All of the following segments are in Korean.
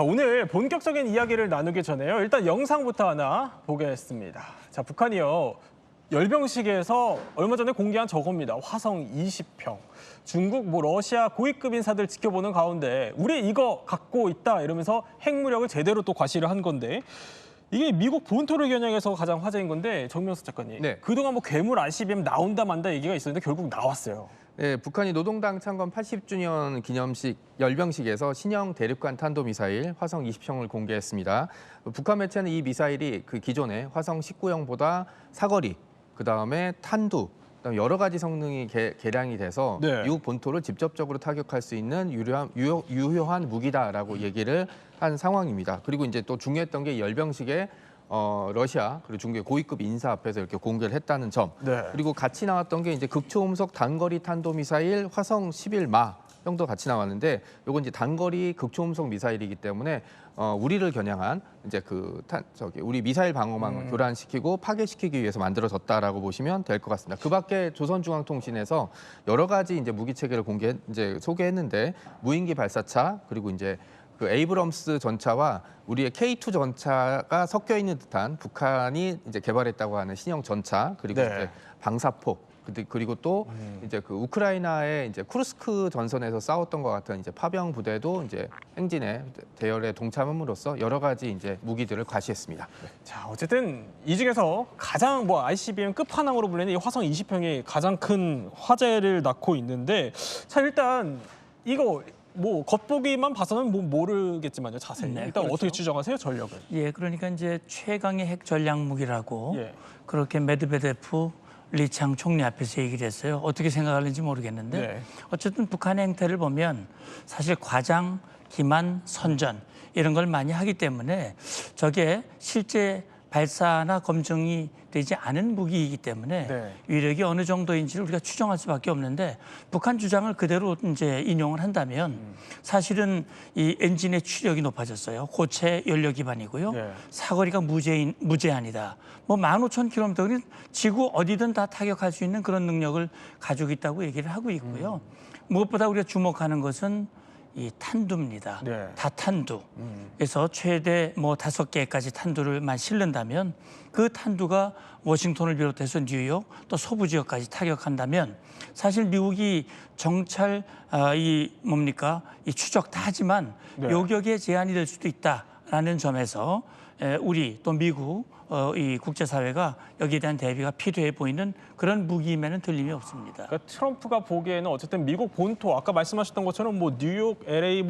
자, 오늘 본격적인 이야기를 나누기 전에요. 일단 영상부터 하나 보겠습니다. 자, 북한이요. 열병식에서 얼마 전에 공개한 저겁니다. 화성 20평. 중국, 러시아 고위급 인사들 지켜보는 가운데 우리 이거 갖고 있다 이러면서 핵무력을 제대로 또 과시를 한 건데 이게 미국 본토를 겨냥해서 가장 화제인 건데 정명수 작가님. 네. 그동안 괴물 ICBM 나온다 만다 얘기가 있었는데 결국 나왔어요. 네, 북한이 노동당 창건 80주년 기념식 열병식에서 신형 대륙간 탄도미사일 화성 20형을 공개했습니다. 북한 매체는 이 미사일이 그 기존의 화성 19형보다 사거리, 그다음에 탄두, 그다음에 여러 가지 성능이 개량이 돼서 네. 미국 본토를 직접적으로 타격할 수 있는 유효한 무기다라고 얘기를 한 상황입니다. 그리고 이제 또 중요했던 게 열병식에 러시아 그리고 중국의 고위급 인사 앞에서 이렇게 공개를 했다는 점. 네. 그리고 같이 나왔던 게 이제 극초음속 단거리 탄도미사일 화성 11마 형도 같이 나왔는데 요건 이제 단거리 극초음속 미사일이기 때문에 우리를 겨냥한 이제 우리 미사일 방어망을 교란시키고 파괴시키기 위해서 만들어졌다라고 보시면 될 것 같습니다. 그밖에 조선중앙통신에서 여러 가지 이제 무기 체계를 소개했는데 무인기 발사차 그리고 이제 그 에이브럼스 전차와 우리의 K2 전차가 섞여 있는 듯한 북한이 이제 개발했다고 하는 신형 전차 그리고 네. 이제 방사포 그리고 또 이제 그 우크라이나의 이제 쿠르스크 전선에서 싸웠던 것 같은 이제 파병 부대도 이제 행진에 대열에 동참함으로써 여러 가지 이제 무기들을 과시했습니다. 자, 어쨌든 이 중에서 가장 ICBM 끝판왕으로 불리는 이 화성 20형이 가장 큰 화제를 낳고 있는데 자, 일단 이거 겉보기만 봐서는 모르겠지만요, 자세히. 네, 일단 그렇죠. 어떻게 추정하세요, 전력을? 예, 그러니까 이제 최강의 핵 전략 무기라고 예. 그렇게 메드베데프 리창 총리 앞에서 얘기를 했어요. 어떻게 생각하는지 모르겠는데 네. 어쨌든 북한의 행태를 보면 사실 과장, 기만, 선전 이런 걸 많이 하기 때문에 저게 실제 발사나 검증이 되지 않은 무기이기 때문에 네. 위력이 어느 정도인지를 우리가 추정할 수밖에 없는데 북한 주장을 그대로 이제 인용을 한다면 사실은 이 엔진의 추력이 높아졌어요. 고체 연료 기반이고요. 네. 사거리가 무제한이다. 15,000km는 지구 어디든 다 타격할 수 있는 그런 능력을 가지고 있다고 얘기를 하고 있고요. 무엇보다 우리가 주목하는 것은 이 탄두입니다. 네. 다탄두. 그래서 최대 5개까지 탄두를만 실른다면 그 탄두가 워싱턴을 비롯해서 뉴욕 또 서부 지역까지 타격한다면 사실 미국이 정찰 이 추적 다 하지만 네. 요격에 제한이 될 수도 있다라는 점에서 우리 또 미국 이 국제사회가 여기에 대한 대비가 필요해 보이는 그런 무기임에는 틀림이 없습니다. 그러니까 트럼프가 보기에는 어쨌든 미국 본토, 아까 말씀하셨던 것처럼 뉴욕, LA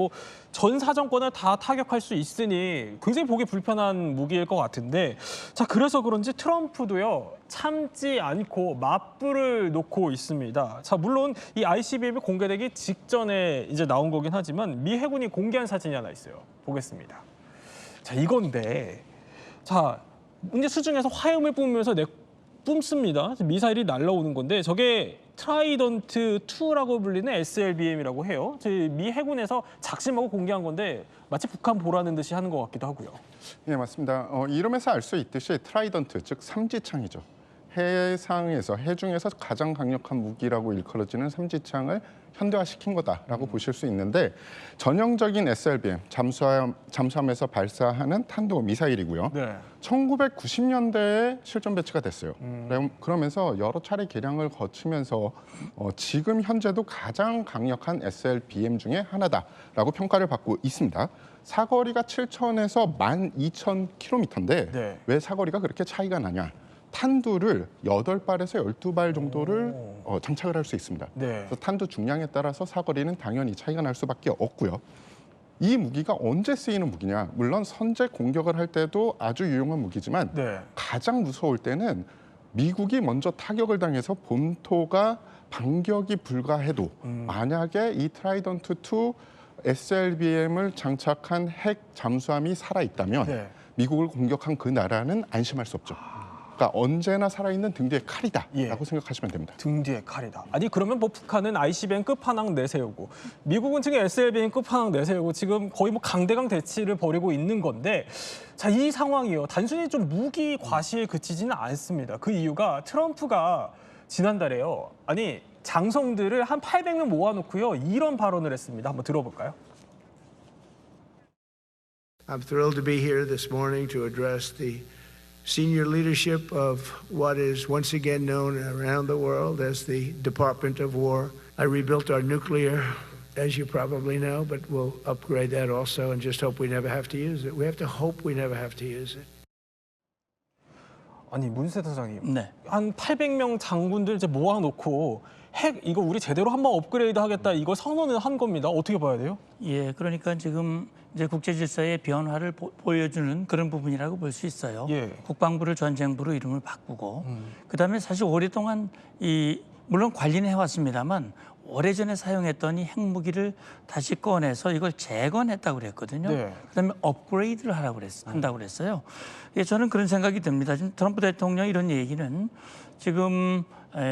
전 사정권을 다 타격할 수 있으니 굉장히 보기 불편한 무기일 것 같은데 자, 그래서 그런지 트럼프도요, 참지 않고 맞불을 놓고 있습니다. 자, 물론 이 ICBM이 공개되기 직전에 이제 나온 거긴 하지만 미 해군이 공개한 사진이 하나 있어요. 보겠습니다. 자, 이건데 자, 이제 수중에서 화염을 뿜으면서 뿜습니다. 미사일이 날아오는 건데 저게 트라이던트 2라고 불리는 SLBM이라고 해요. 저희 미 해군에서 작심하고 공개한 건데 마치 북한 보라는 듯이 하는 것 같기도 하고요. 네, 맞습니다. 이름에서 알 수 있듯이 트라이던트, 즉 삼지창이죠. 해상에서, 해중에서 가장 강력한 무기라고 일컬어지는 삼지창을 현대화시킨 거다라고 보실 수 있는데 전형적인 SLBM, 잠수함에서 발사하는 탄도 미사일이고요. 네. 1990년대에 실전 배치가 됐어요. 그러면서 여러 차례 개량을 거치면서 지금 현재도 가장 강력한 SLBM 중에 하나다라고 평가를 받고 있습니다. 사거리가 7,000에서 12,000km인데 네. 왜 사거리가 그렇게 차이가 나냐? 탄두를 8발에서 12발 정도를 장착을 할 수 있습니다. 네. 그래서 탄두 중량에 따라서 사거리는 당연히 차이가 날 수밖에 없고요. 이 무기가 언제 쓰이는 무기냐? 물론 선제 공격을 할 때도 아주 유용한 무기지만 네. 가장 무서울 때는 미국이 먼저 타격을 당해서 본토가 반격이 불가해도 만약에 이 트라이던트2 SLBM을 장착한 핵 잠수함이 살아있다면 네. 미국을 공격한 그 나라는 안심할 수 없죠. 그러니까 언제나 살아있는 등 뒤의 칼이다라고 예. 생각하시면 됩니다. 등 뒤에 칼이다. 아니 그러면 북한은 ICBM 끝판왕 내세우고 미국은 지금 SLBM 끝판왕 내세우고 지금 거의 강대강 대치를 벌이고 있는 건데 자, 이 상황이요. 단순히 좀 무기 과시에 그치지는 않습니다. 그 이유가 트럼프가 지난달에요. 아니 장성들을 한 800명 모아놓고요. 이런 발언을 했습니다. 한번 들어볼까요? I'm thrilled to be here this morning to address the senior leadership of what is once again known around the world as the Department of War. I rebuilt our nuclear, as you probably know, but we'll upgrade that also and just hope we never have to use it. We have to hope we never have to use it. 아니 문세 사장님, 네. 한 800명 장군들 이제 모아놓고 핵 이거 우리 제대로 한번 업그레이드 하겠다 이거 선언을 한 겁니다. 어떻게 봐야 돼요? 예, 그러니까 지금 이제 국제 질서의 변화를 보여주는 그런 부분이라고 볼 수 있어요. 예. 국방부를 전쟁부로 이름을 바꾸고, 그다음에 사실 오랫동안 물론 관리는 해왔습니다만 오래전에 사용했던 이 핵무기를 다시 꺼내서 이걸 재건했다고 그랬거든요. 네. 그다음에 업그레이드를 한다고 그랬어요. 예, 저는 그런 생각이 듭니다. 지금 트럼프 대통령 이런 얘기는 지금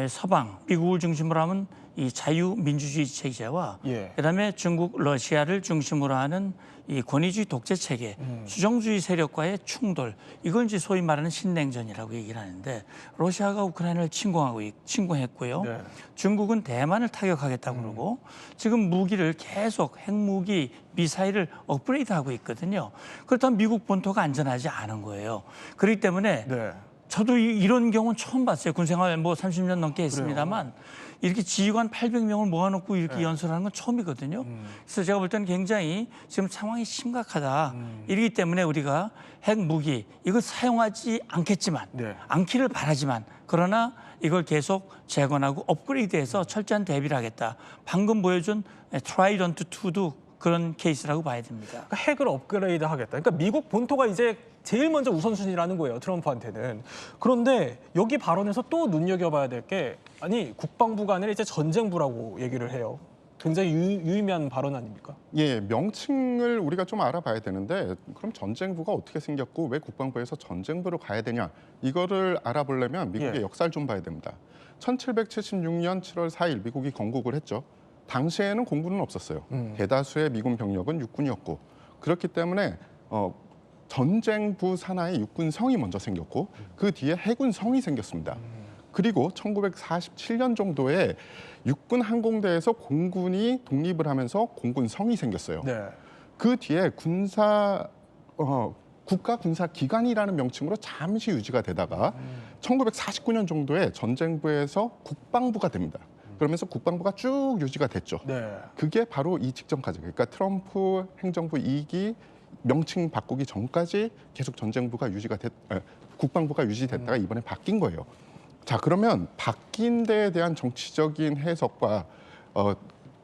서방, 미국을 중심으로 하면 이 자유민주주의 체제와 예. 그다음에 중국, 러시아를 중심으로 하는 이 권위주의 독재 체계, 수정주의 세력과의 충돌, 이걸 이제 소위 말하는 신냉전이라고 얘기를 하는데 러시아가 우크라이나를 침공했고요. 네. 중국은 대만을 타격하겠다고 그러고 지금 무기를 계속 핵무기, 미사일을 업그레이드하고 있거든요. 그렇다면 미국 본토가 안전하지 않은 거예요. 그렇기 때문에 네. 저도 이런 경우는 처음 봤어요. 군생활 뭐 30년 넘게 했습니다만 이렇게 지휘관 800명을 모아놓고 이렇게 연설하는 건 처음이거든요. 그래서 제가 볼 때는 굉장히 지금 상황이 심각하다. 이러기 때문에 우리가 핵무기 이걸 사용하지 않겠지만 네. 않기를 바라지만 그러나 이걸 계속 재건하고 업그레이드해서 철저한 대비를 하겠다. 방금 보여준 트라이던트 2도 그런 케이스라고 봐야 됩니다. 그러니까 핵을 업그레이드 하겠다. 그러니까 미국 본토가 이제 제일 먼저 우선순위라는 거예요. 트럼프한테는. 그런데 여기 발언에서 또 눈여겨봐야 될 게 아니 국방부가 아니라 이제 전쟁부라고 얘기를 해요. 굉장히 유의미한 발언 아닙니까? 예, 명칭을 우리가 좀 알아봐야 되는데 그럼 전쟁부가 어떻게 생겼고 왜 국방부에서 전쟁부로 가야 되냐 이거를 알아보려면 미국의 예. 역사를 좀 봐야 됩니다. 1776년 7월 4일 미국이 건국을 했죠. 당시에는 공군은 없었어요. 대다수의 미군 병력은 육군이었고 그렇기 때문에 전쟁부 산하에 육군성이 먼저 생겼고 그 뒤에 해군성이 생겼습니다. 그리고 1947년 정도에 육군 항공대에서 공군이 독립을 하면서 공군성이 생겼어요. 네. 그 뒤에 국가군사기관이라는 명칭으로 잠시 유지가 되다가 1949년 정도에 전쟁부에서 국방부가 됩니다. 그러면서 국방부가 쭉 유지가 됐죠. 네. 그게 바로 이 직전까지, 그러니까 트럼프 행정부 2기 명칭 바꾸기 전까지 계속 국방부가 유지됐다가 이번에 바뀐 거예요. 자, 그러면 바뀐 데에 대한 정치적인 해석과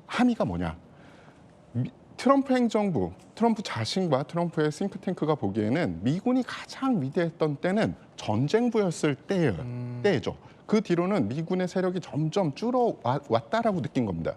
함의가 뭐냐? 트럼프 행정부, 트럼프 자신과 트럼프의 싱크탱크가 보기에는 미군이 가장 위대했던 때는 전쟁부였을 때죠. 그 뒤로는 미군의 세력이 점점 줄어왔다라고 느낀 겁니다.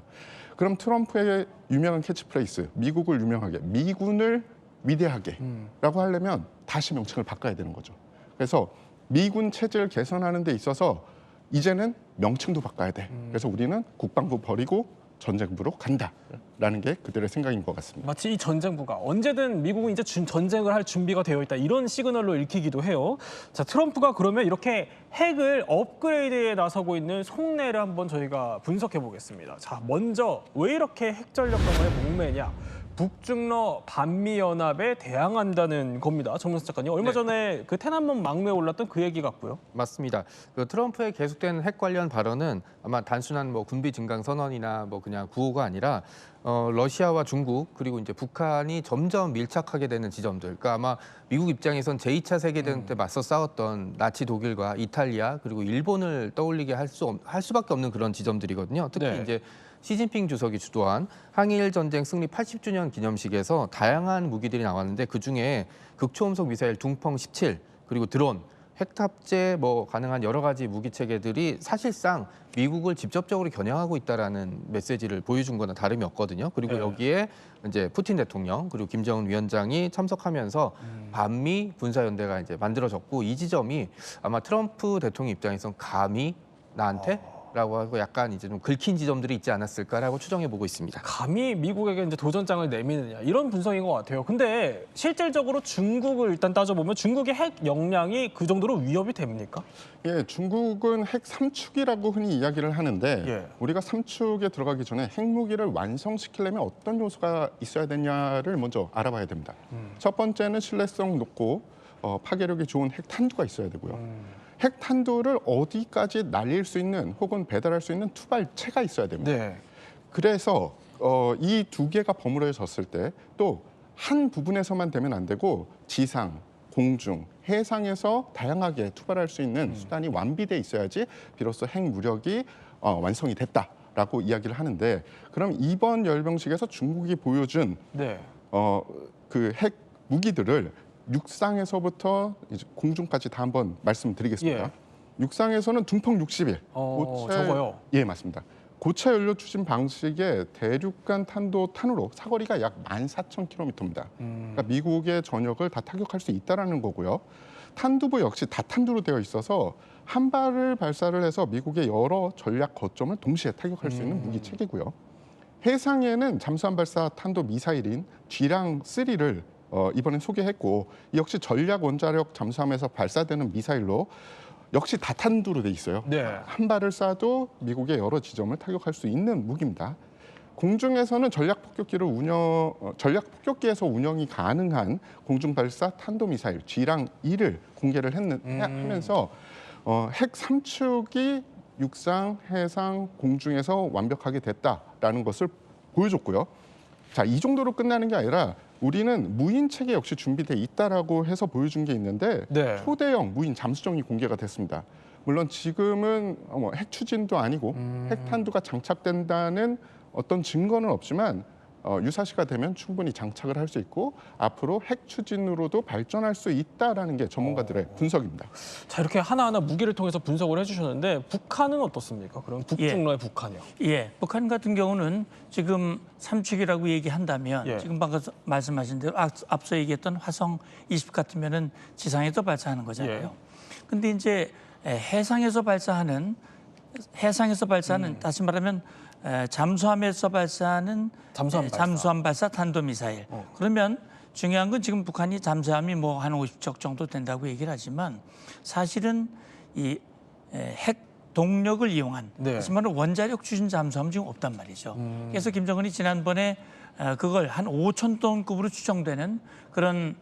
그럼 트럼프의 유명한 캐치프레이즈, 미국을 유명하게, 미군을 위대하게라고 하려면 다시 명칭을 바꿔야 되는 거죠. 그래서 미군 체제를 개선하는 데 있어서 이제는 명칭도 바꿔야 돼. 그래서 우리는 국방부 버리고 전쟁부로 간다라는 게 그들의 생각인 것 같습니다. 마치 이 전쟁부가 언제든 미국은 이제 전쟁을 할 준비가 되어 있다 이런 시그널로 읽히기도 해요. 자, 트럼프가 그러면 이렇게 핵을 업그레이드에 나서고 있는 속내를 한번 저희가 분석해 보겠습니다. 자, 먼저 왜 이렇게 핵 전력 강화에 목매냐? 북중러 반미 연합에 대항한다는 겁니다. 정문수 작가님, 얼마 전에 그天安문 막내에 올랐던 그 얘기 같고요. 맞습니다. 그 트럼프의 계속되는 핵 관련 발언은 아마 단순한 뭐 군비 증강 선언이나 뭐 그냥 구호가 아니라 러시아와 중국 그리고 이제 북한이 점점 밀착하게 되는 지점들. 그러니까 아마 미국 입장에선 제2차 세계대전 때 맞서 싸웠던 나치 독일과 이탈리아 그리고 일본을 떠올리게 할 수밖에 없는 그런 지점들이거든요. 특히 네. 이제 시진핑 주석이 주도한 항일 전쟁 승리 80주년 기념식에서 다양한 무기들이 나왔는데 그중에 극초음속 미사일 둥펑 17 그리고 드론 핵 탑재 뭐 가능한 여러 가지 무기 체계들이 사실상 미국을 직접적으로 겨냥하고 있다라는 메시지를 보여준 거나 다름이 없거든요. 그리고 네. 여기에 이제 푸틴 대통령 그리고 김정은 위원장이 참석하면서 반미 군사연대가 이제 만들어졌고 이 지점이 아마 트럼프 대통령 입장에선 감히 나한테 하고 약간 이제 좀 긁힌 지점들이 있지 않았을까라고 추정해 보고 있습니다. 감히 미국에게 이제 도전장을 내미느냐 이런 분석인 것 같아요. 근데 실질적으로 중국을 일단 따져보면 중국의 핵 역량이 그 정도로 위협이 됩니까? 예, 중국은 핵 삼축이라고 흔히 이야기를 하는데 예. 우리가 삼축에 들어가기 전에 핵무기를 완성시키려면 어떤 요소가 있어야 되냐를 먼저 알아봐야 됩니다. 첫 번째는 신뢰성 높고 파괴력이 좋은 핵 탄두가 있어야 되고요. 핵 탄두를 어디까지 날릴 수 있는 혹은 배달할 수 있는 투발체가 있어야 됩니다. 네. 그래서 이 두 개가 버무려졌을 때 또 한 부분에서만 되면 안 되고 지상, 공중, 해상에서 다양하게 투발할 수 있는 수단이 완비돼 있어야지 비로소 핵 무력이 완성이 됐다라고 이야기를 하는데 그럼 이번 열병식에서 중국이 보여준 네. 그 핵 무기들을 육상에서부터 이제 공중까지 다 한번 말씀드리겠습니다. 예. 육상에서는 둥펑 60일. 저거요? 예, 맞습니다. 고체 연료 추진 방식의 대륙간 탄도 탄으로 사거리가 약 14,000km입니다. 그러니까 미국의 전역을 다 타격할 수 있다라는 거고요. 탄두부 역시 다탄두로 되어 있어서 한 발을 발사를 해서 미국의 여러 전략 거점을 동시에 타격할 수 있는 무기 체계고요. 해상에는 잠수함 발사 탄도 미사일인 쥐랑 3를 이번에 소개했고 역시 전략 원자력 잠수함에서 발사되는 미사일로 역시 다탄두로 돼 있어요. 네. 한 발을 쏴도 미국의 여러 지점을 타격할 수 있는 무기입니다. 공중에서는 전략 폭격기에서 운영이 가능한 공중 발사 탄도 미사일 G랑 E를 공개를 하면서 핵 삼축이 육상, 해상, 공중에서 완벽하게 됐다라는 것을 보여줬고요. 자, 이 정도로 끝나는 게 아니라 우리는 무인 체계 역시 준비돼 있다라고 해서 보여준 게 있는데 네. 초대형 무인 잠수정이 공개가 됐습니다. 물론 지금은 핵 추진도 아니고 핵 탄두가 장착된다는 어떤 증거는 없지만 유사시가 되면 충분히 장착을 할 수 있고 앞으로 핵 추진으로도 발전할 수 있다라는 게 전문가들의 분석입니다. 자, 이렇게 하나하나 무기를 통해서 분석을 해주셨는데 북한은 어떻습니까? 그럼 북중러의 북한이요. 예, 북한 같은 경우는 지금 삼축이라고 얘기한다면 예. 지금 방금 말씀하신 대로 앞서 얘기했던 화성 20 같으면은 지상에서 발사하는 거잖아요. 예. 근데 이제 해상에서 발사하는 다시 말하면 잠수함에서 발사하는 잠수함 발사 탄도미사일. 그러면 중요한 건 지금 북한이 잠수함이 뭐 한 50척 정도 된다고 얘기를 하지만 사실은 이 핵 동력을 이용한 네. 다시 말하면 원자력 추진 잠수함 지금 없단 말이죠. 그래서 김정은이 지난번에 그걸 한 5,000톤급으로 추정되는 그런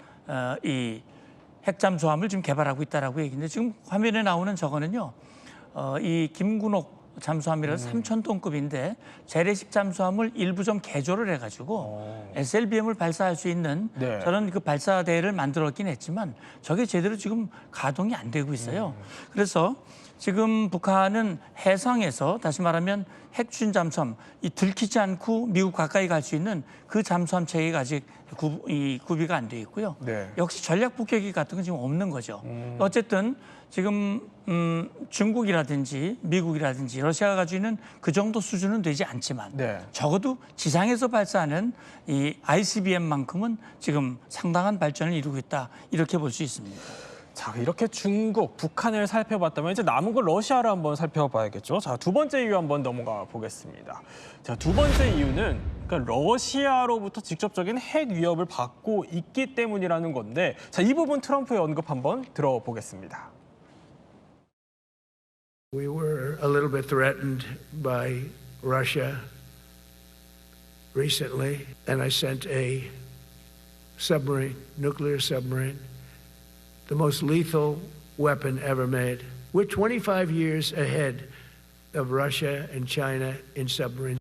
이 핵잠수함을 지금 개발하고 있다라고 얘기인데 지금 화면에 나오는 저거는요. 이 김군옥 잠수함이라서 3,000톤급인데 재래식 잠수함을 일부 좀 개조를 해가지고 SLBM을 발사할 수 있는 네. 저런 그 발사대를 만들었긴 했지만 저게 제대로 지금 가동이 안 되고 있어요. 그래서 지금 북한은 해상에서 다시 말하면 핵추진 잠수함 이 들키지 않고 미국 가까이 갈 수 있는 그 잠수함 체계가 아직 구비가 안 돼 있고요. 네. 역시 전략 폭격기 같은 건 지금 없는 거죠. 어쨌든 지금 중국이라든지 미국이라든지 러시아가 가지고 있는 그 정도 수준은 되지 않지만 네. 적어도 지상에서 발사하는 이 ICBM만큼은 지금 상당한 발전을 이루고 있다 이렇게 볼 수 있습니다. 자, 이렇게 중국, 북한을 살펴봤다면 이제 남은 건 러시아를 한번 살펴봐야겠죠. 자, 두 번째 이유 한번 넘어가 보겠습니다. 자, 두 번째 이유는 그러니까 러시아로부터 직접적인 핵 위협을 받고 있기 때문이라는 건데, 자, 이 부분 트럼프의 언급 한번 들어보겠습니다. We were a little bit threatened by Russia recently, and I sent a submarine, nuclear submarine, the most lethal weapon ever made. We're 25 years ahead of Russia and China in submarine.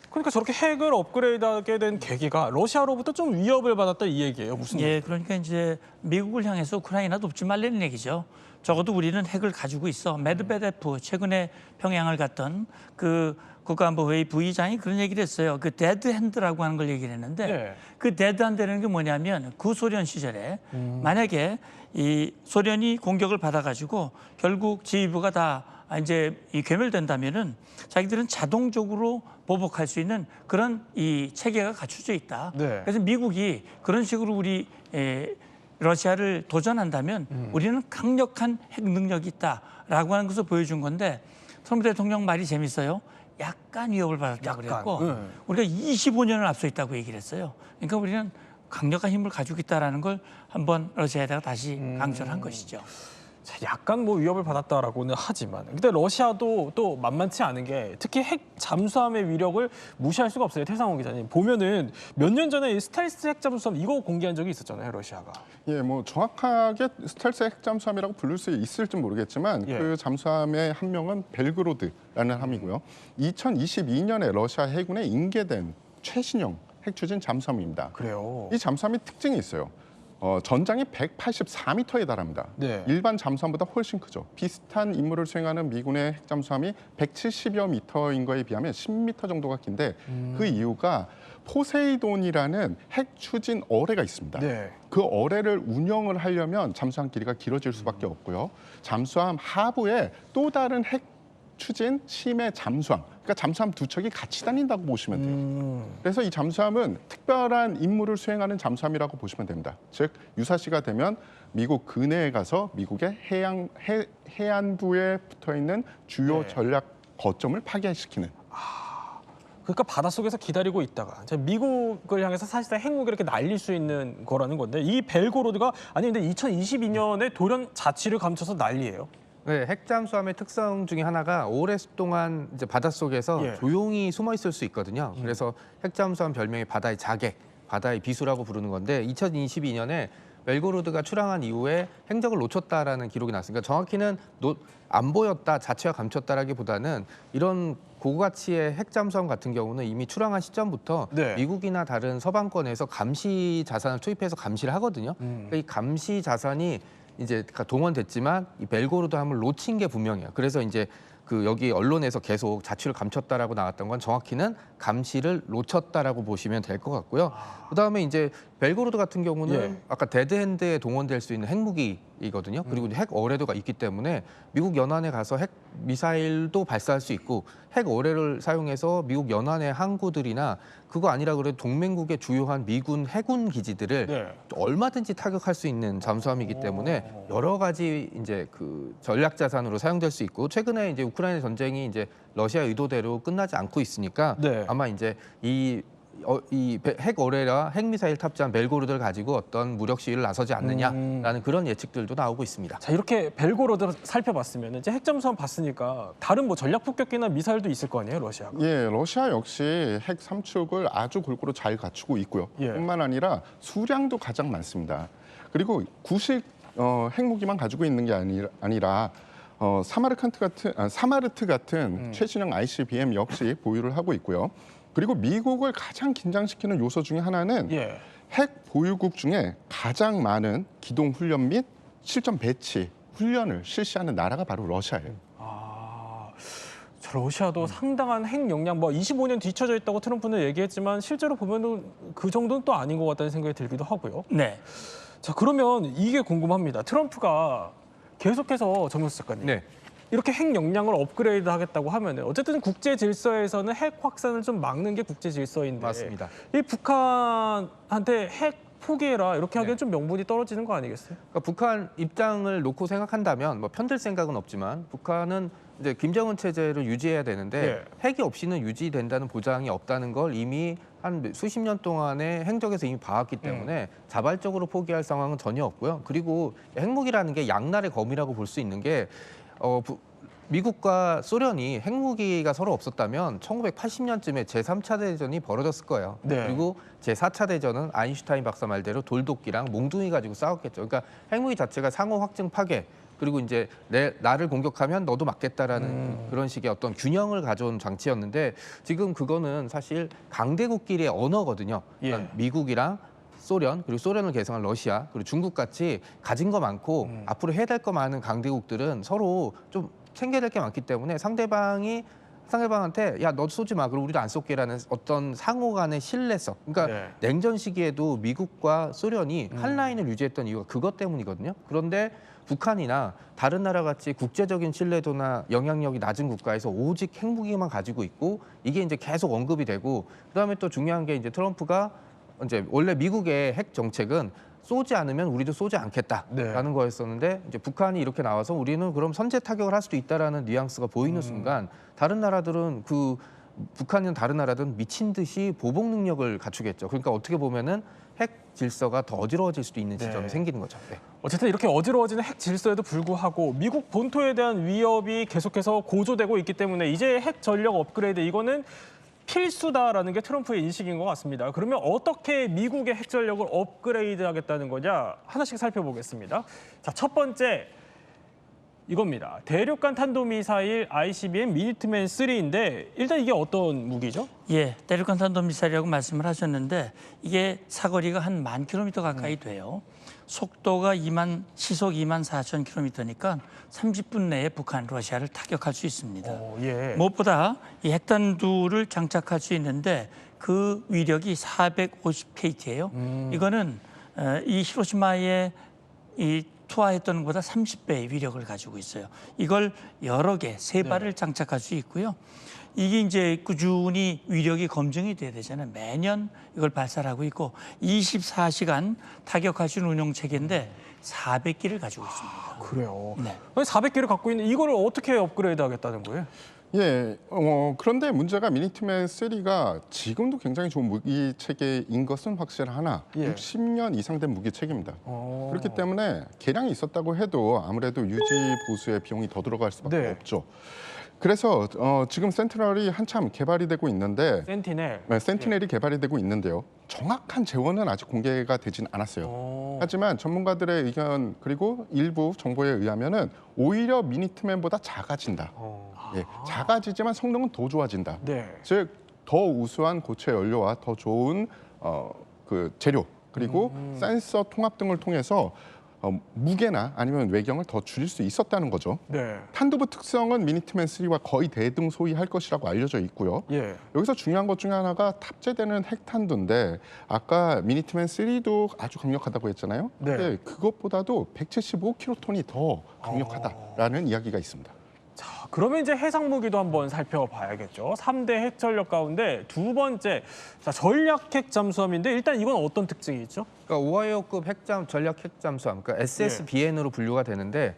그러니까 저렇게 핵을 업그레이드하게 된 계기가 러시아로부터 좀 위협을 받았다 이 얘기예요. 무슨 예, 그러니까 이제 미국을 향해서 우크라이나 돕지 말라는 얘기죠. 적어도 우리는 핵을 가지고 있어. 메드베데프 최근에 평양을 갔던 그 국가안보회의 부의장이 그런 얘기를 했어요. 그 데드 핸드라고 하는 걸 얘기를 했는데 네. 그 데드 핸드라는 게 뭐냐면 구소련 시절에 만약에 이 소련이 공격을 받아가지고 결국 지휘부가 다 이제 이 괴멸된다면은 자기들은 자동적으로 보복할 수 있는 그런 이 체계가 갖춰져 있다. 네. 그래서 미국이 그런 식으로 우리 러시아를 도전한다면 우리는 강력한 핵 능력이 있다라고 하는 것을 보여준 건데 트럼프 대통령 말이 재밌어요. 약간 위협을 받았다고 그랬고 우리가 25년을 앞서 있다고 얘기를 했어요. 그러니까 우리는 강력한 힘을 가지고 있다는 걸 한번 러시아에다가 다시 강조를 한 것이죠. 자, 약간 뭐 위협을 받았다라고는 하지만 근데 러시아도 또 만만치 않은 게 특히 핵 잠수함의 위력을 무시할 수가 없어요. 태상호 기자님 보면은 몇 년 전에 이 스텔스 핵 잠수함 이거 공개한 적이 있었잖아요, 러시아가. 예, 뭐 정확하게 스텔스 핵 잠수함이라고 부를 수 있을지 모르겠지만 예. 그 잠수함의 한 명은 벨그로드라는 함이고요. 2022년에 러시아 해군에 인계된 최신형 핵 추진 잠수함입니다. 그래요. 이 잠수함이 특징이 있어요. 전장이 184m에 달합니다. 네. 일반 잠수함보다 훨씬 크죠. 비슷한 임무를 수행하는 미군의 핵 잠수함이 170여 미터인 거에 비하면 10m 정도가 긴데 그 이유가 포세이돈이라는 핵 추진 어뢰가 있습니다. 네. 그 어뢰를 운영을 하려면 잠수함 길이가 길어질 수밖에 없고요. 잠수함 하부에 또 다른 핵 추진 심해 잠수함, 그러니까 잠수함 두 척이 같이 다닌다고 보시면 돼요. 그래서 이 잠수함은 특별한 임무를 수행하는 잠수함이라고 보시면 됩니다. 즉 유사시가 되면 미국 근해에 가서 미국의 해안부에 붙어 있는 주요 네. 전략 거점을 파괴시키는. 그러니까 바닷속에서 기다리고 있다가 이제 미국을 향해서 사실상 핵무기를 이렇게 날릴 수 있는 거라는 건데 이 벨고로드가 아니 근데 2022년에 돌연 자취를 감춰서 난리예요. 네, 핵잠수함의 특성 중에 하나가 오랫동안 이제 바닷속에서 예. 조용히 숨어 있을 수 있거든요. 그래서 핵잠수함 별명이 바다의 자객, 바다의 비수라고 부르는 건데 2022년에 벨고로드가 출항한 이후에 행적을 놓쳤다라는 기록이 났으니까 정확히는 안 보였다, 자취와 감췄다라기보다는 이런 고가치의 핵잠수함 같은 경우는 이미 출항한 시점부터 네. 미국이나 다른 서방권에서 감시 자산을 투입해서 감시를 하거든요. 그러니까 이 감시 자산이 이제 동원됐지만 이 벨고로드 함을 놓친 게 분명해요. 그래서 이제 그 여기 언론에서 계속 자취를 감췄다라고 나왔던 건 정확히는 감시를 놓쳤다라고 보시면 될 것 같고요. 그다음에 이제 벨고로드 같은 경우는 예. 아까 데드핸드에 동원될 수 있는 핵무기이거든요. 그리고 핵 어뢰도가 있기 때문에 미국 연안에 가서 핵 미사일도 발사할 수 있고 핵 어뢰를 사용해서 미국 연안의 항구들이나 그거 아니라 그래도 동맹국의 주요한 미군 해군 기지들을 네. 얼마든지 타격할 수 있는 잠수함이기 때문에 여러 가지 이제 그 전략 자산으로 사용될 수 있고 최근에 이제 우크라이나 전쟁이 이제 러시아 의도대로 끝나지 않고 있으니까 네. 아마 이제 이 핵 어뢰라 핵 미사일 탑재한 벨고로드를 가지고 어떤 무력 시위를 나서지 않느냐라는 그런 예측들도 나오고 있습니다. 자 이렇게 벨고로드 살펴봤으면 이제 핵잠수함 봤으니까 다른 뭐 전략 폭격기나 미사일도 있을 거 아니에요, 러시아가. 예, 러시아 역시 핵 삼축을 아주 골고루 잘 갖추고 있고요. 예. 뿐만 아니라 수량도 가장 많습니다. 그리고 구식 핵무기만 가지고 있는 게 아니라 사마르트 같은 최신형 ICBM 역시 보유를 하고 있고요. 그리고 미국을 가장 긴장시키는 요소 중에 하나는 예. 핵 보유국 중에 가장 많은 기동 훈련 및 실전 배치 훈련을 실시하는 나라가 바로 러시아예요. 자, 러시아도 상당한 핵 역량, 뭐 25년 뒤처져 있다고 트럼프는 얘기했지만 실제로 보면은 그 정도는 또 아닌 것 같다는 생각이 들기도 하고요. 네. 자 그러면 이게 궁금합니다. 트럼프가 계속해서 정명수 작가님. 네. 이렇게 핵 역량을 업그레이드 하겠다고 하면 어쨌든 국제 질서에서는 핵 확산을 좀 막는 게 국제 질서인데 맞습니다. 이 북한한테 핵 포기해라 이렇게 하기엔 네. 좀 명분이 떨어지는 거 아니겠어요? 그러니까 북한 입장을 놓고 생각한다면 뭐 편들 생각은 없지만 북한은 이제 김정은 체제를 유지해야 되는데 핵이 없이는 유지된다는 보장이 없다는 걸 이미 한 수십 년 동안의 행적에서 이미 봐왔기 때문에 자발적으로 포기할 상황은 전혀 없고요. 그리고 핵무기라는 게 양날의 검이라고 볼 수 있는 게 미국과 소련이 핵무기가 서로 없었다면 1980년쯤에 제3차 대전이 벌어졌을 거예요. 네. 그리고 제4차 대전은 아인슈타인 박사 말대로 돌도끼랑 몽둥이 가지고 싸웠겠죠. 그러니까 핵무기 자체가 상호 확증 파괴 그리고 이제 나를 공격하면 너도 맞겠다라는 그런 식의 어떤 균형을 가져온 장치였는데 지금 그거는 사실 강대국끼리의 언어거든요. 그러니까 미국이랑 소련 그리고 소련을 계승한 러시아 그리고 중국 같이 가진 거 많고 앞으로 해야 될 거 많은 강대국들은 서로 좀 챙겨야 될 게 많기 때문에 상대방한테 야 너 쏘지 마 그리고 우리도 안 쏠게라는 어떤 상호 간의 신뢰성 그러니까 냉전 시기에도 미국과 소련이 한 라인을 유지했던 이유가 그것 때문이거든요. 그런데 북한이나 다른 나라 같이 국제적인 신뢰도나 영향력이 낮은 국가에서 오직 핵무기만 가지고 있고 이게 이제 계속 언급이 되고 그다음에 또 중요한 게 이제 트럼프가 이제 원래 미국의 핵 정책은 쏘지 않으면 우리도 쏘지 않겠다라는 거였었는데 이제 북한이 이렇게 나와서 우리는 그럼 선제 타격을 할 수도 있다라는 뉘앙스가 보이는 순간 다른 나라들은 북한이나 다른 나라들은 미친 듯이 보복 능력을 갖추겠죠. 그러니까 어떻게 보면은 핵 질서가 더 어지러워질 수도 있는 지점이 생기는 거죠. 네. 어쨌든 이렇게 어지러워지는 핵 질서에도 불구하고 미국 본토에 대한 위협이 계속해서 고조되고 있기 때문에 이제 핵 전력 업그레이드 이거는 필수다라는 게 트럼프의 인식인 것 같습니다. 그러면 어떻게 미국의 핵 전력을 업그레이드하겠다는 거냐 하나씩 살펴보겠습니다. 자, 첫 번째 이겁니다. 대륙간 탄도미사일 ICBM 미니트맨 3인데 일단 이게 어떤 무기죠? 예, 대륙간 탄도미사일이라고 말씀을 하셨는데 이게 사거리가 한 10,000km 가까이 돼요. 속도가 시속 24,000km니까 30분 내에 북한, 러시아를 타격할 수 있습니다. 예. 무엇보다 이 핵탄두를 장착할 수 있는데 그 위력이 450kT예요. 이거는 이 히로시마에 투하했던 것보다 30배의 위력을 가지고 있어요. 이걸 여러 개, 3발을 장착할 수 있고요. 이게 이제 꾸준히 위력이 검증이 돼야 되잖아요. 매년 이걸 발사를 하고 있고 24시간 타격할 수 있는 운용 체계인데 400기를 가지고 있습니다. 그래요. 네. 400개를 갖고 있는 이거를 어떻게 업그레이드 하겠다는 거예요? 예, 그런데 문제가 미니트맨 3가 지금도 굉장히 좋은 무기 체계인 것은 확실하나 60년 이상 된 무기 체계입니다. 그렇기 때문에 개량이 있었다고 해도 아무래도 유지 보수의 비용이 더 들어갈 수밖에 없죠. 그래서 지금 센티넬이 한참 개발이 되고 있는데 센티넬이 개발이 되고 있는데요. 정확한 재원은 아직 공개가 되진 않았어요. 하지만 전문가들의 의견 그리고 일부 정보에 의하면은 오히려 미니트맨보다 작아진다. 예, 작아지지만 성능은 더 좋아진다. 즉 더 우수한 고체 연료와 더 좋은 그 재료 그리고 센서 통합 등을 통해서 무게나 아니면 외경을 더 줄일 수 있었다는 거죠. 탄두부 특성은 미니트맨 3와 거의 대등소이할 것이라고 알려져 있고요. 여기서 중요한 것 중에 하나가 탑재되는 핵탄두인데 아까 미니트맨 3도 아주 강력하다고 했잖아요. 근데 그것보다도 175킬로톤이 더 강력하다라는 이야기가 있습니다. 자, 그러면 이제 해상 무기도 한번 살펴봐야겠죠. 3대 핵 전력 가운데 두 번째 전략 핵 잠수함인데 일단 이건 어떤 특징이 있죠? 그러니까 오하이오급 전략 핵 잠수함, 그러니까 SSBN으로 분류가 되는데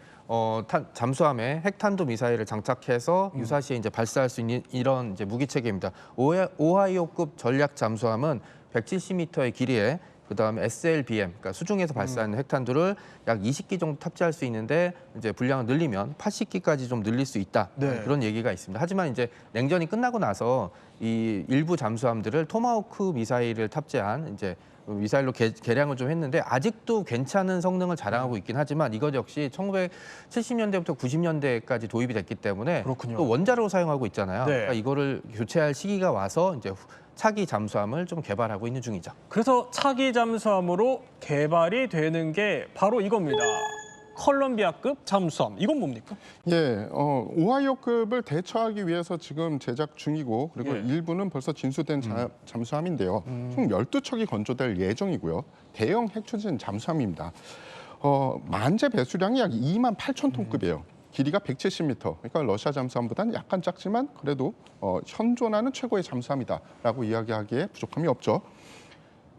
잠수함에 핵탄도 미사일을 장착해서 유사시에 이제 발사할 수 있는 이런 이제 무기 체계입니다. 오하이오급 전략 잠수함은 170m의 길이에 그다음에 SLBM, 그러니까 수중에서 발사하는 핵탄두를 약 20기 정도 탑재할 수 있는데 이제 분량을 늘리면 80기까지 좀 늘릴 수 있다. 그런 얘기가 있습니다. 하지만 이제 냉전이 끝나고 나서 이 일부 잠수함들을 토마호크 미사일을 탑재한 이제 미사일로 개량을 좀 했는데 아직도 괜찮은 성능을 자랑하고 있긴 하지만 이것 역시 1970년대부터 90년대까지 도입이 됐기 때문에 또 원자로 사용하고 있잖아요. 그러니까 이거를 교체할 시기가 와서 이제 차기 잠수함을 좀 개발하고 있는 중이죠. 그래서 차기 잠수함으로 개발이 되는 게 바로 이겁니다. 컬럼비아급 잠수함. 이건 뭡니까? 예, 오하이오급을 대처하기 위해서 지금 제작 중이고 그리고 일부는 벌써 진수된 잠수함인데요. 총 12척이 건조될 예정이고요. 대형 핵추진 잠수함입니다. 만재 배수량이 약 28,000톤급이에요. 길이가 170m. 그러니까 러시아 잠수함보다는 약간 작지만 그래도 현존하는 최고의 잠수함이다라고 이야기하기에 부족함이 없죠.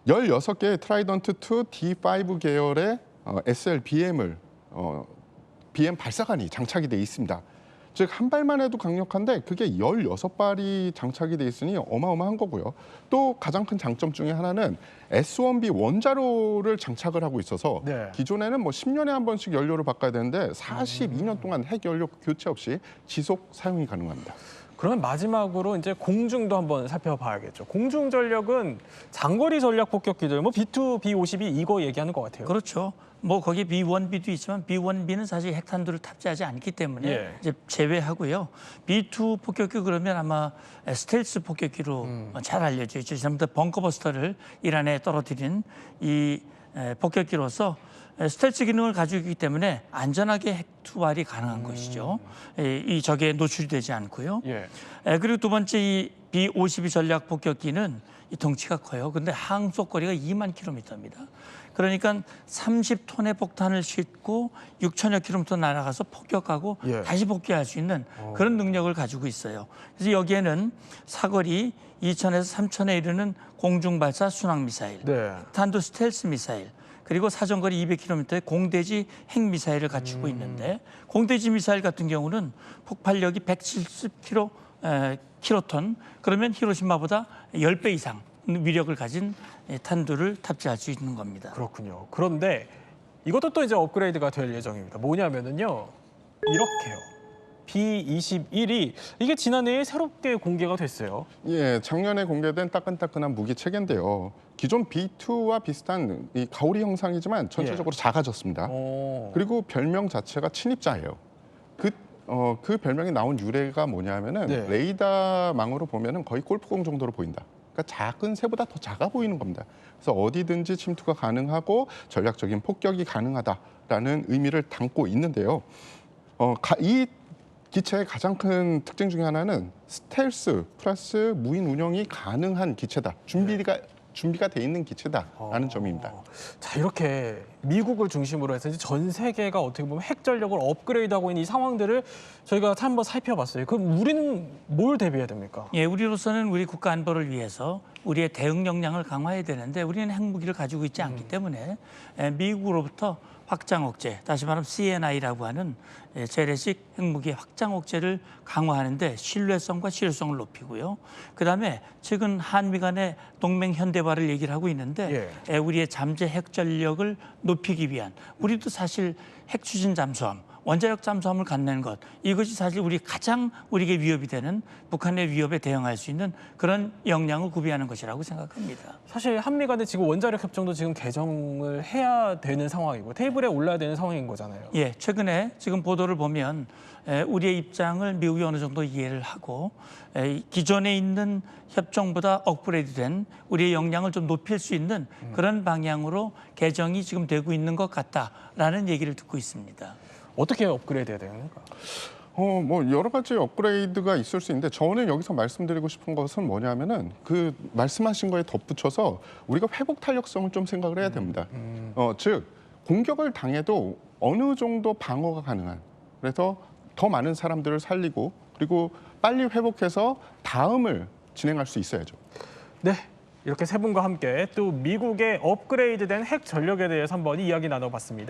16개의 트라이던트 2 D5 계열의 SLBM을 BM 발사관이 장착이 돼 있습니다. 즉 한 발만 해도 강력한데 그게 16발이 장착이 돼 있으니 어마어마한 거고요. 또 가장 큰 장점 중에 하나는 S1B 원자로를 장착을 하고 있어서 기존에는 뭐 10년에 한 번씩 연료를 바꿔야 되는데 42년 동안 핵 연료 교체 없이 지속 사용이 가능합니다. 그러면 마지막으로 이제 공중도 한번 살펴봐야겠죠. 공중 전력은 장거리 전략 폭격기들, 뭐 B2, B52 이거 얘기하는 것 같아요. 그렇죠. 뭐 거기 B1B도 있지만 B1B는 사실 핵탄두를 탑재하지 않기 때문에 이제 제외하고요. B2 폭격기 그러면 아마 스텔스 폭격기로 잘 알려져 있죠. 지난번에 벙커버스터를 이란에 떨어뜨린 이 폭격기로서 스텔스 기능을 가지고 있기 때문에 안전하게 핵 투발이 가능한 것이죠. 이 적에 노출이 되지 않고요. 그리고 두 번째 이 B52 전략 폭격기는 이 덩치가 커요. 근데 항속거리가 2만 킬로미터입니다. 그러니까 30톤의 폭탄을 싣고 6천여 킬로미터 날아가서 폭격하고 다시 복귀할 수 있는 그런 능력을 가지고 있어요. 그래서 여기에는 사거리 2천에서 3천에 이르는 공중발사 순항 미사일, 탄도 스텔스 미사일, 그리고 사정거리 200km의 공대지 핵미사일을 갖추고 있는데 공대지 미사일 같은 경우는 폭발력이 170kg 킬로톤, 그러면 히로시마보다 10배 이상 위력을 가진 탄두를 탑재할 수 있는 겁니다. 그렇군요. 그런데 이것도 또 이제 업그레이드가 될 예정입니다. 뭐냐면은요. 이렇게요. B-21이 이게 지난해에 새롭게 공개가 됐어요. 예, 작년에 공개된 따끈따끈한 무기 체계인데요. 기존 B2와 비슷한 이 가오리 형상이지만 전체적으로 작아졌습니다. 그리고 별명 자체가 침입자예요. 그 별명이 나온 유래가 뭐냐면은 네. 레이더망으로 보면은 거의 골프공 정도로 보인다. 그러니까 작은 새보다 더 작아 보이는 겁니다. 그래서 어디든지 침투가 가능하고 전략적인 폭격이 가능하다라는 의미를 담고 있는데요. 이 기체의 가장 큰 특징 중에 하나는 스텔스 플러스 무인 운영이 가능한 기체다. 준비가 돼 있는 기체다라는 점입니다. 자, 이렇게 미국을 중심으로 해서 이제 전 세계가 어떻게 보면 핵 전력을 업그레이드하고 있는 이 상황들을 저희가 한번 살펴봤어요. 그럼 우리는 뭘 대비해야 됩니까? 예, 우리로서는 우리 국가 안보를 위해서 우리의 대응 역량을 강화해야 되는데 우리는 핵무기를 가지고 있지 않기 때문에 미국으로부터 확장 억제, 다시 말하면 CNI라고 하는 재래식 핵무기 확장 억제를 강화하는데 신뢰성과 실효성을 높이고요. 그다음에 최근 한미 간의 동맹 현대화를 얘기를 하고 있는데 우리의 잠재 핵 전력을 높이기 위한, 우리도 사실 핵 추진 잠수함, 원자력 잠수함을 갖는 것, 이것이 사실 가장 우리에게 위협이 되는 북한의 위협에 대응할 수 있는 그런 역량을 구비하는 것이라고 생각합니다. 사실 한미 간에 지금 원자력 협정도 지금 개정을 해야 되는 상황이고 테이블에 올라야 되는 상황인 거잖아요. 예, 최근에 지금 보도를 보면 우리의 입장을 미국이 어느 정도 이해를 하고 기존에 있는 협정보다 업그레이드된 우리의 역량을 좀 높일 수 있는 그런 방향으로 개정이 지금 되고 있는 것 같다라는 얘기를 듣고 있습니다. 어떻게 업그레이드 해야 됩니까? 뭐 여러 가지 업그레이드가 있을 수 있는데 저는 여기서 말씀드리고 싶은 것은 뭐냐면은 그 말씀하신 거에 덧붙여서 우리가 회복 탄력성을 좀 생각을 해야 됩니다. 즉 공격을 당해도 어느 정도 방어가 가능한, 그래서 더 많은 사람들을 살리고 그리고 빨리 회복해서 다음을 진행할 수 있어야죠. 네. 이렇게 세 분과 함께 또 미국의 업그레이드된 핵 전력에 대해서 한번 이야기 나눠봤습니다.